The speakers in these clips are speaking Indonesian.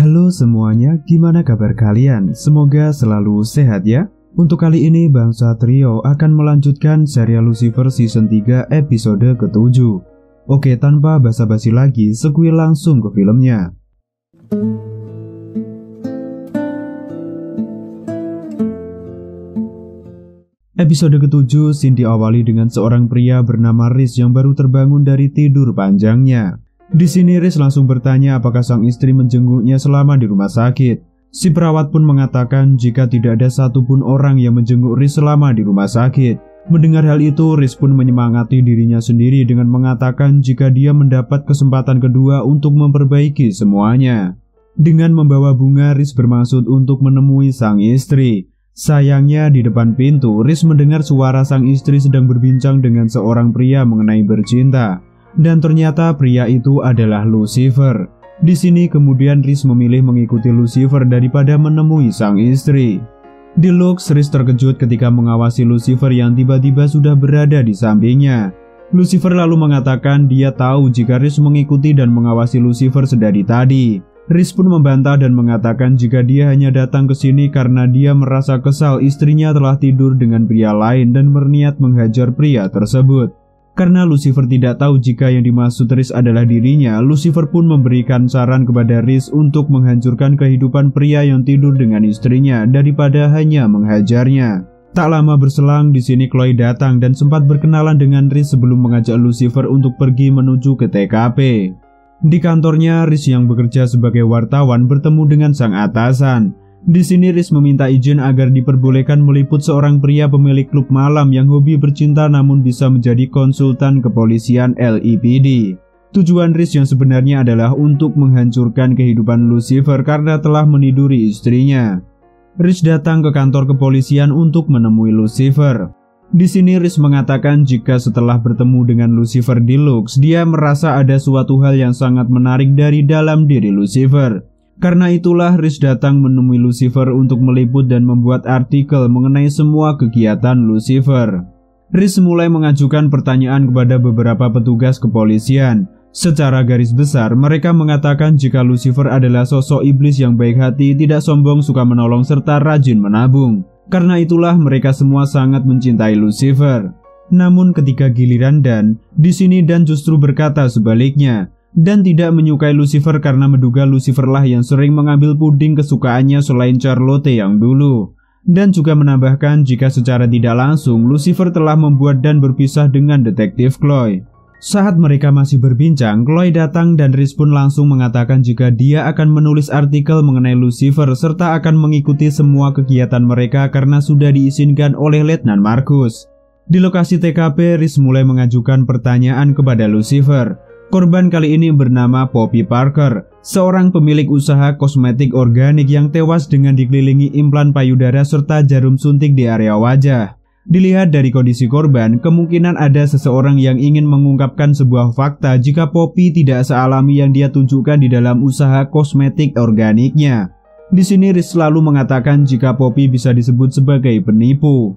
Halo semuanya, gimana kabar kalian? Semoga selalu sehat ya. Untuk kali ini Bang Satrio akan melanjutkan serial Lucifer season 3 episode ke-7. Oke, tanpa basa-basi lagi, sekuil langsung ke filmnya. Episode ke-7 scene diawali dengan seorang pria bernama Riz yang baru terbangun dari tidur panjangnya. Di sini Riz langsung bertanya apakah sang istri menjenguknya selama di rumah sakit. Si perawat pun mengatakan jika tidak ada satupun orang yang menjenguk Riz selama di rumah sakit. Mendengar hal itu, Riz pun menyemangati dirinya sendiri dengan mengatakan jika dia mendapat kesempatan kedua untuk memperbaiki semuanya. Dengan membawa bunga, Riz bermaksud untuk menemui sang istri. Sayangnya di depan pintu, Riz mendengar suara sang istri sedang berbincang dengan seorang pria mengenai bercinta. Dan ternyata pria itu adalah Lucifer. Di sini kemudian Riz memilih mengikuti Lucifer daripada menemui sang istri. Di Lux, Riz terkejut ketika mengawasi Lucifer yang tiba-tiba sudah berada di sampingnya. Lucifer lalu mengatakan dia tahu jika Riz mengikuti dan mengawasi Lucifer sedari tadi. Riz pun membantah dan mengatakan jika dia hanya datang ke sini karena dia merasa kesal istrinya telah tidur dengan pria lain dan berniat menghajar pria tersebut. Karena Lucifer tidak tahu jika yang dimaksud Riz adalah dirinya, Lucifer pun memberikan saran kepada Riz untuk menghancurkan kehidupan pria yang tidur dengan istrinya daripada hanya menghajarnya. Tak lama berselang, di sini Chloe datang dan sempat berkenalan dengan Riz sebelum mengajak Lucifer untuk pergi menuju ke TKP. Di kantornya, Riz yang bekerja sebagai wartawan bertemu dengan sang atasan. Di sini Riz meminta izin agar diperbolehkan meliput seorang pria pemilik klub malam yang hobi bercinta namun bisa menjadi konsultan kepolisian LAPD. Tujuan Riz yang sebenarnya adalah untuk menghancurkan kehidupan Lucifer karena telah meniduri istrinya. Riz datang ke kantor kepolisian untuk menemui Lucifer. Di sini Riz mengatakan jika setelah bertemu dengan Lucifer di Lux, dia merasa ada suatu hal yang sangat menarik dari dalam diri Lucifer. Karena itulah Riz datang menemui Lucifer untuk meliput dan membuat artikel mengenai semua kegiatan Lucifer. Riz mulai mengajukan pertanyaan kepada beberapa petugas kepolisian. Secara garis besar, mereka mengatakan jika Lucifer adalah sosok iblis yang baik hati, tidak sombong, suka menolong, serta rajin menabung. Karena itulah mereka semua sangat mencintai Lucifer. Namun ketika giliran Dan, di sini Dan justru berkata sebaliknya. Dan tidak menyukai Lucifer karena menduga Lucifer lah yang sering mengambil puding kesukaannya selain Charlotte yang dulu. Dan juga menambahkan jika secara tidak langsung Lucifer telah membuat Dan berpisah dengan detektif Chloe. Saat mereka masih berbincang, Chloe datang dan Riz pun langsung mengatakan jika dia akan menulis artikel mengenai Lucifer serta akan mengikuti semua kegiatan mereka karena sudah diizinkan oleh Letnan Marcus. Di lokasi TKP, Riz mulai mengajukan pertanyaan kepada Lucifer. Korban kali ini bernama Poppy Parker, seorang pemilik usaha kosmetik organik yang tewas dengan dikelilingi implan payudara serta jarum suntik di area wajah. Dilihat dari kondisi korban, kemungkinan ada seseorang yang ingin mengungkapkan sebuah fakta jika Poppy tidak sealami yang dia tunjukkan di dalam usaha kosmetik organiknya. Di sini Riz selalu mengatakan jika Poppy bisa disebut sebagai penipu.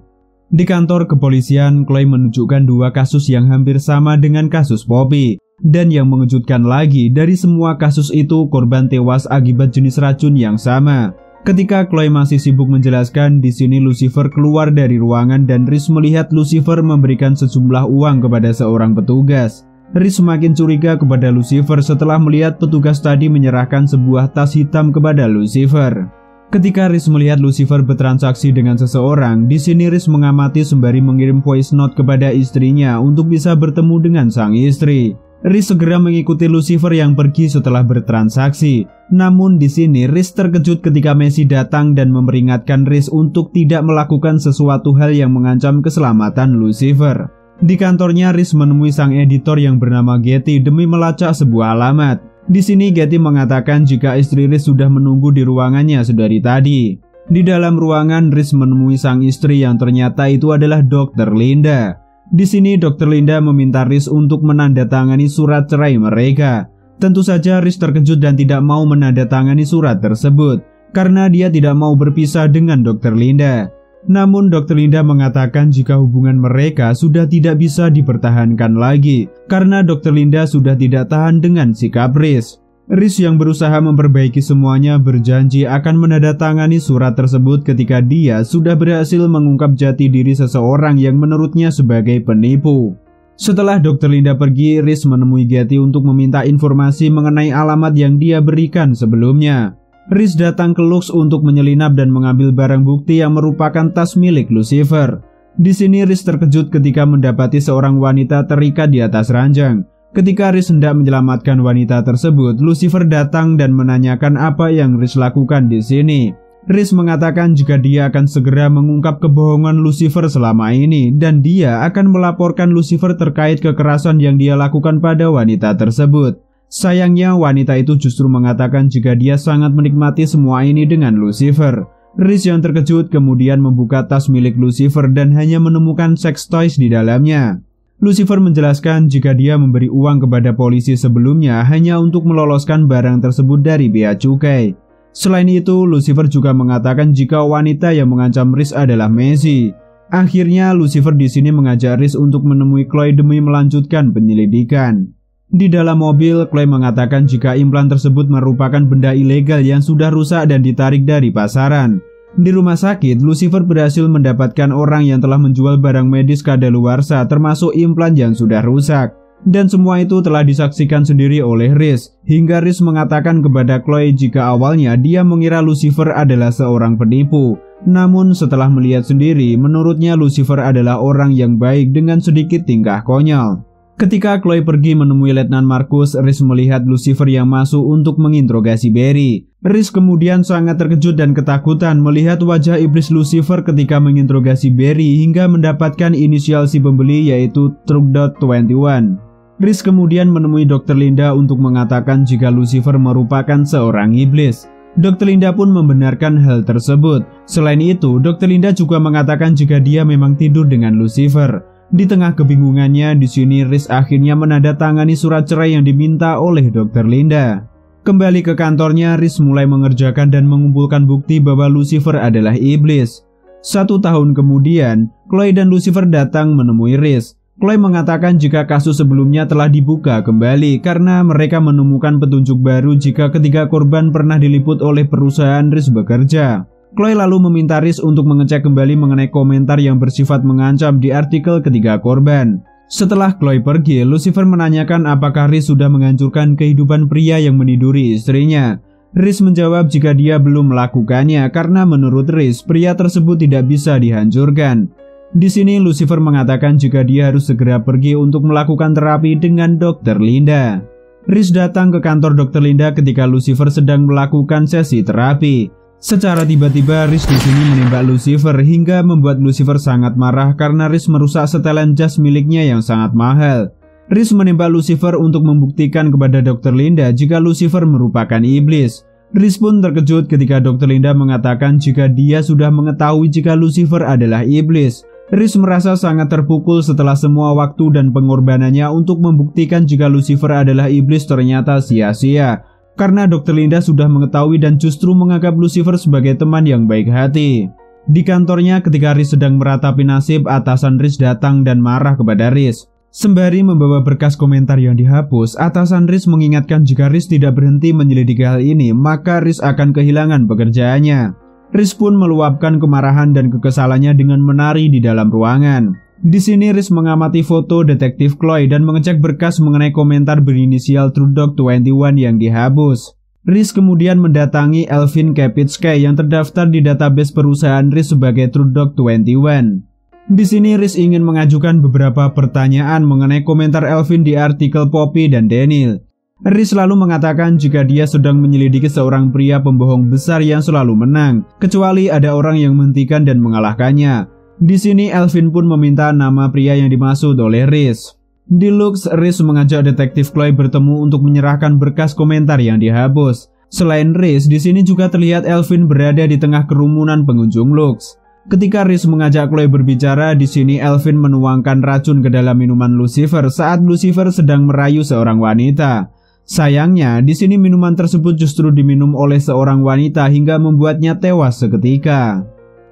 Di kantor kepolisian, Chloe menunjukkan dua kasus yang hampir sama dengan kasus Poppy. Dan yang mengejutkan lagi, dari semua kasus itu korban tewas akibat jenis racun yang sama. Ketika Chloe masih sibuk menjelaskan, di sini Lucifer keluar dari ruangan dan Riz melihat Lucifer memberikan sejumlah uang kepada seorang petugas. Riz semakin curiga kepada Lucifer setelah melihat petugas tadi menyerahkan sebuah tas hitam kepada Lucifer. Ketika Riz melihat Lucifer bertransaksi dengan seseorang, di sini Riz mengamati sembari mengirim voice note kepada istrinya untuk bisa bertemu dengan sang istri. Riz segera mengikuti Lucifer yang pergi setelah bertransaksi. Namun di sini Riz terkejut ketika Messi datang dan memperingatkan Riz untuk tidak melakukan sesuatu hal yang mengancam keselamatan Lucifer. Di kantornya Riz menemui sang editor yang bernama Getty demi melacak sebuah alamat. Di sini Getty mengatakan jika istri Riz sudah menunggu di ruangannya sedari tadi. Di dalam ruangan Riz menemui sang istri yang ternyata itu adalah Dr. Linda. Di sini Dr. Linda meminta Riz untuk menandatangani surat cerai mereka. Tentu saja Riz terkejut dan tidak mau menandatangani surat tersebut karena dia tidak mau berpisah dengan Dr. Linda. Namun Dr. Linda mengatakan jika hubungan mereka sudah tidak bisa dipertahankan lagi karena Dr. Linda sudah tidak tahan dengan sikap Riz. Riz yang berusaha memperbaiki semuanya berjanji akan menandatangani surat tersebut ketika dia sudah berhasil mengungkap jati diri seseorang yang menurutnya sebagai penipu. Setelah Dr. Linda pergi, Riz menemui Getty untuk meminta informasi mengenai alamat yang dia berikan sebelumnya. Riz datang ke Lux untuk menyelinap dan mengambil barang bukti yang merupakan tas milik Lucifer. Di sini Riz terkejut ketika mendapati seorang wanita terikat di atas ranjang. Ketika Riz hendak menyelamatkan wanita tersebut, Lucifer datang dan menanyakan apa yang Riz lakukan di sini. Riz mengatakan jika dia akan segera mengungkap kebohongan Lucifer selama ini dan dia akan melaporkan Lucifer terkait kekerasan yang dia lakukan pada wanita tersebut. Sayangnya wanita itu justru mengatakan jika dia sangat menikmati semua ini dengan Lucifer. Riz yang terkejut kemudian membuka tas milik Lucifer dan hanya menemukan sex toys di dalamnya. Lucifer menjelaskan jika dia memberi uang kepada polisi sebelumnya hanya untuk meloloskan barang tersebut dari bea cukai. Selain itu, Lucifer juga mengatakan jika wanita yang mengancam Riz adalah Messi. Akhirnya, Lucifer di sini mengajak Riz untuk menemui Chloe demi melanjutkan penyelidikan. Di dalam mobil, Chloe mengatakan jika implan tersebut merupakan benda ilegal yang sudah rusak dan ditarik dari pasaran. Di rumah sakit, Lucifer berhasil mendapatkan orang yang telah menjual barang medis kadaluarsa termasuk implan yang sudah rusak. Dan semua itu telah disaksikan sendiri oleh Riz, hingga Riz mengatakan kepada Chloe jika awalnya dia mengira Lucifer adalah seorang penipu. Namun setelah melihat sendiri, menurutnya Lucifer adalah orang yang baik dengan sedikit tingkah konyol. Ketika Chloe pergi menemui Letnan Marcus, Riz melihat Lucifer yang masuk untuk menginterogasi Barry. Riz kemudian sangat terkejut dan ketakutan melihat wajah iblis Lucifer ketika menginterogasi Barry hingga mendapatkan inisial si pembeli yaitu Truck.21. Riz kemudian menemui Dr. Linda untuk mengatakan jika Lucifer merupakan seorang iblis. Dr. Linda pun membenarkan hal tersebut. Selain itu, Dr. Linda juga mengatakan jika dia memang tidur dengan Lucifer. Di tengah kebingungannya, di sini Riz akhirnya menandatangani surat cerai yang diminta oleh Dr. Linda. Kembali ke kantornya, Riz mulai mengerjakan dan mengumpulkan bukti bahwa Lucifer adalah iblis. 1 tahun kemudian, Chloe dan Lucifer datang menemui Riz. Chloe mengatakan jika kasus sebelumnya telah dibuka kembali karena mereka menemukan petunjuk baru jika ketiga korban pernah diliput oleh perusahaan Riz bekerja. Chloe lalu meminta Riz untuk mengecek kembali mengenai komentar yang bersifat mengancam di artikel ketiga korban. Setelah Chloe pergi, Lucifer menanyakan apakah Riz sudah menghancurkan kehidupan pria yang meniduri istrinya. Riz menjawab jika dia belum melakukannya karena menurut Riz, pria tersebut tidak bisa dihancurkan. Di sini Lucifer mengatakan jika dia harus segera pergi untuk melakukan terapi dengan Dr. Linda. Riz datang ke kantor Dr. Linda ketika Lucifer sedang melakukan sesi terapi. Secara tiba-tiba Riz di sini menembak Lucifer hingga membuat Lucifer sangat marah karena Riz merusak setelan jas miliknya yang sangat mahal. Riz menembak Lucifer untuk membuktikan kepada Dr. Linda jika Lucifer merupakan iblis. Riz pun terkejut ketika Dr. Linda mengatakan jika dia sudah mengetahui jika Lucifer adalah iblis. Riz merasa sangat terpukul setelah semua waktu dan pengorbanannya untuk membuktikan jika Lucifer adalah iblis ternyata sia-sia. Karena Dr. Linda sudah mengetahui dan justru menganggap Lucifer sebagai teman yang baik hati. Di kantornya ketika Riz sedang meratapi nasib, atasan Riz datang dan marah kepada Riz. Sembari membawa berkas komentar yang dihapus, atasan Riz mengingatkan jika Riz tidak berhenti menyelidiki hal ini, maka Riz akan kehilangan pekerjaannya. Riz pun meluapkan kemarahan dan kekesalannya dengan menari di dalam ruangan. Di sini Riz mengamati foto detektif Chloe dan mengecek berkas mengenai komentar berinisial Truck.21 yang dihapus. Riz kemudian mendatangi Elvin Kapitske yang terdaftar di database perusahaan Riz sebagai Truck.21. Di sini Riz ingin mengajukan beberapa pertanyaan mengenai komentar Elvin di artikel Poppy dan Daniel. Riz lalu mengatakan jika dia sedang menyelidiki seorang pria pembohong besar yang selalu menang, kecuali ada orang yang menghentikan dan mengalahkannya. Di sini Elvin pun meminta nama pria yang dimaksud oleh Riz. Di Lux, Riz mengajak detektif Chloe bertemu untuk menyerahkan berkas komentar yang dihapus. Selain Riz, di sini juga terlihat Elvin berada di tengah kerumunan pengunjung Lux. Ketika Riz mengajak Chloe berbicara, di sini Elvin menuangkan racun ke dalam minuman Lucifer saat Lucifer sedang merayu seorang wanita. Sayangnya, di sini minuman tersebut justru diminum oleh seorang wanita hingga membuatnya tewas seketika.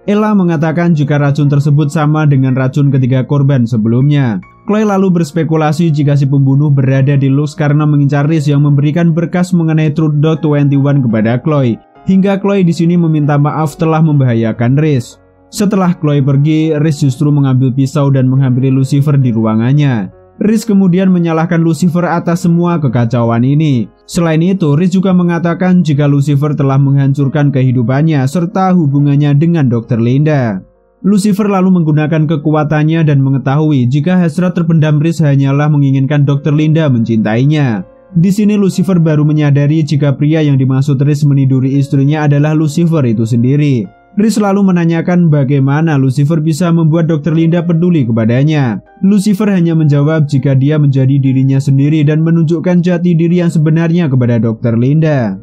Ella mengatakan jika racun tersebut sama dengan racun ketiga korban sebelumnya. Chloe lalu berspekulasi jika si pembunuh berada di Lux karena mengincar Riz yang memberikan berkas mengenai Truth Dot 21 kepada Chloe. Hingga Chloe di sini meminta maaf telah membahayakan Riz. Setelah Chloe pergi, Riz justru mengambil pisau dan menghampiri Lucifer di ruangannya. Riz kemudian menyalahkan Lucifer atas semua kekacauan ini. Selain itu, Riz juga mengatakan jika Lucifer telah menghancurkan kehidupannya serta hubungannya dengan Dr. Linda. Lucifer lalu menggunakan kekuatannya dan mengetahui jika hasrat terpendam Riz hanyalah menginginkan Dr. Linda mencintainya. Di sini Lucifer baru menyadari jika pria yang dimaksud Riz meniduri istrinya adalah Lucifer itu sendiri. Riz lalu menanyakan bagaimana Lucifer bisa membuat Dr. Linda peduli kepadanya. Lucifer hanya menjawab jika dia menjadi dirinya sendiri dan menunjukkan jati diri yang sebenarnya kepada Dr. Linda.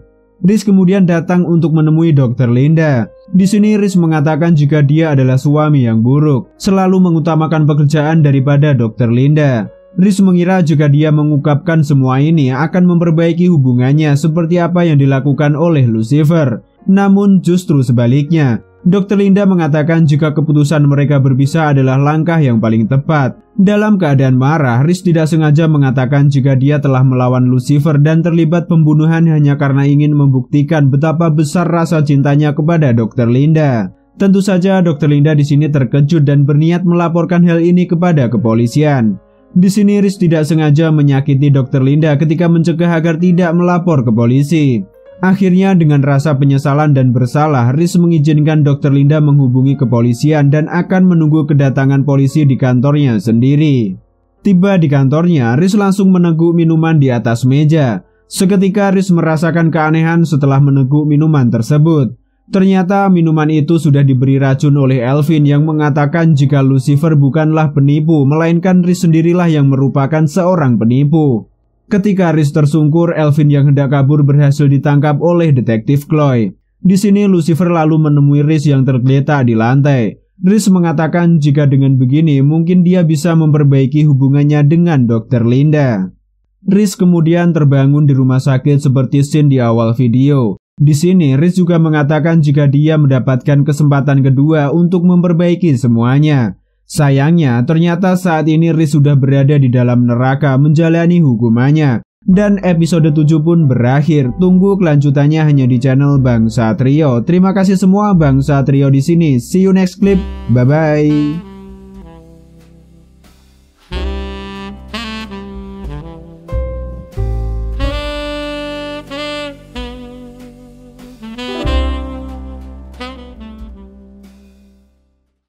Riz kemudian datang untuk menemui Dr. Linda. Di sini Riz mengatakan jika dia adalah suami yang buruk, selalu mengutamakan pekerjaan daripada Dr. Linda. Riz mengira jika dia mengungkapkan semua ini akan memperbaiki hubungannya seperti apa yang dilakukan oleh Lucifer. Namun justru sebaliknya, Dr. Linda mengatakan jika keputusan mereka berpisah adalah langkah yang paling tepat. Dalam keadaan marah, Riz tidak sengaja mengatakan jika dia telah melawan Lucifer dan terlibat pembunuhan hanya karena ingin membuktikan betapa besar rasa cintanya kepada Dr. Linda. Tentu saja Dr. Linda di sini terkejut dan berniat melaporkan hal ini kepada kepolisian. Di sini Riz tidak sengaja menyakiti Dr. Linda ketika mencegah agar tidak melapor ke polisi. Akhirnya dengan rasa penyesalan dan bersalah, Riz mengizinkan Dr. Linda menghubungi kepolisian dan akan menunggu kedatangan polisi di kantornya sendiri. Tiba di kantornya, Riz langsung meneguk minuman di atas meja. Seketika Riz merasakan keanehan setelah meneguk minuman tersebut. Ternyata minuman itu sudah diberi racun oleh Elvin yang mengatakan jika Lucifer bukanlah penipu, melainkan Riz sendirilah yang merupakan seorang penipu. Ketika Riz tersungkur, Elvin yang hendak kabur berhasil ditangkap oleh detektif Chloe. Di sini Lucifer lalu menemui Riz yang tergeletak di lantai. Riz mengatakan jika dengan begini mungkin dia bisa memperbaiki hubungannya dengan Dr. Linda. Riz kemudian terbangun di rumah sakit seperti scene di awal video. Di sini Riz juga mengatakan jika dia mendapatkan kesempatan kedua untuk memperbaiki semuanya. Sayangnya, ternyata saat ini Riz sudah berada di dalam neraka menjalani hukumannya. Dan episode 7 pun berakhir. Tunggu kelanjutannya hanya di channel Bang Satrio. Terima kasih semua Bang Satrio di sini. See you next clip. Bye bye.